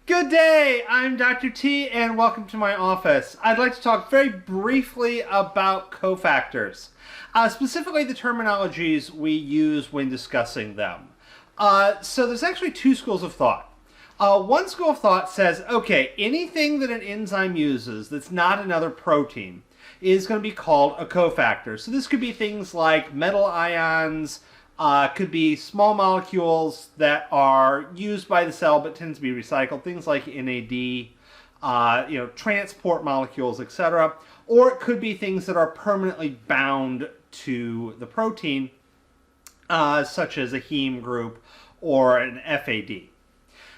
Good day, I'm Dr. T and welcome to my office. I'd like to talk very briefly about cofactors, specifically the terminologies we use when discussing them. So there's actually two schools of thought. One school of thought says, okay, anything that an enzyme uses that's not another protein is going to be called a cofactor. So this could be things like metal ions, could be small molecules that are used by the cell but tend to be recycled, things like NAD, transport molecules, etc. Or it could be things that are permanently bound to the protein, such as a heme group or an FAD.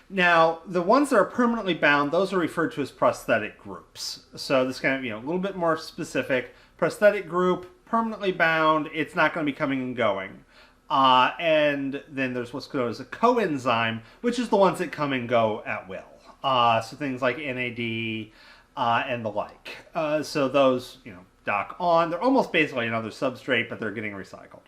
Now, the ones that are permanently bound, those are referred to as prosthetic groups. So this kind of, a little bit more specific. Prosthetic group, permanently bound, it's not going to be coming and going. And then there's what's known as a coenzyme, which is the ones that come and go at will. So things like NAD and the like. So those, dock on. They're almost basically another substrate, but they're getting recycled.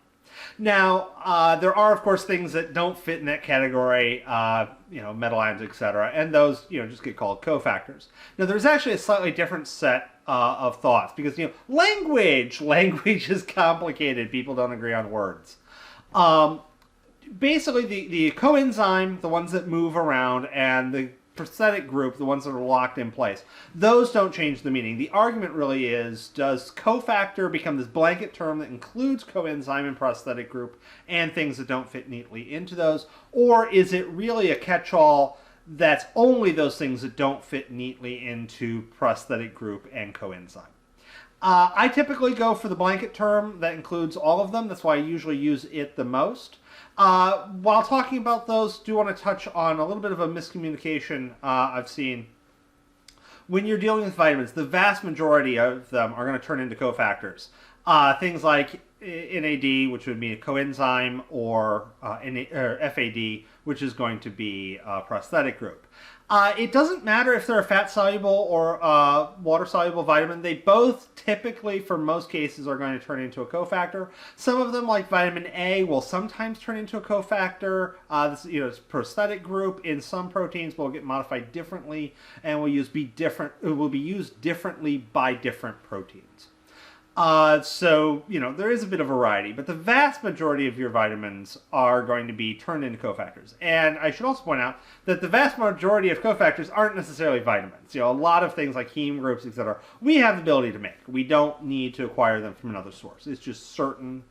Now, there are, of course, things that don't fit in that category, metal ions, etc., and those, just get called cofactors. Now, there's actually a slightly different set of thoughts, because, language is complicated. People don't agree on words. Basically, the coenzyme, the ones that move around, and the prosthetic group, the ones that are locked in place, those don't change the meaning. The argument really is, does cofactor become this blanket term that includes coenzyme and prosthetic group and things that don't fit neatly into those, or is it really a catch-all that's only those things that don't fit neatly into prosthetic group and coenzyme? I typically go for the blanket term that includes all of them. That's why I usually use it the most. While talking about those, do want to touch on a little bit of a miscommunication I've seen. When you're dealing with vitamins, the vast majority of them are going to turn into cofactors. Things like NAD, which would be a coenzyme, or FAD, which is going to be a prosthetic group. It doesn't matter if they're a fat-soluble or water-soluble vitamin. They both typically, for most cases, are going to turn into a cofactor. Some of them, like vitamin A, will sometimes turn into a cofactor. It's prosthetic group in some proteins will get modified differently and will be used differently by different proteins. So there is a bit of variety, but the vast majority of your vitamins are going to be turned into cofactors. And I should also point out that the vast majority of cofactors aren't necessarily vitamins. A lot of things like heme groups, etc., we have the ability to make. We don't need to acquire them from another source. It's just certain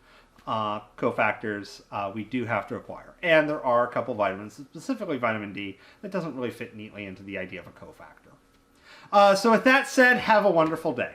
cofactors we do have to acquire. And there are a couple vitamins, specifically vitamin D, that doesn't really fit neatly into the idea of a cofactor. So with that said, have a wonderful day.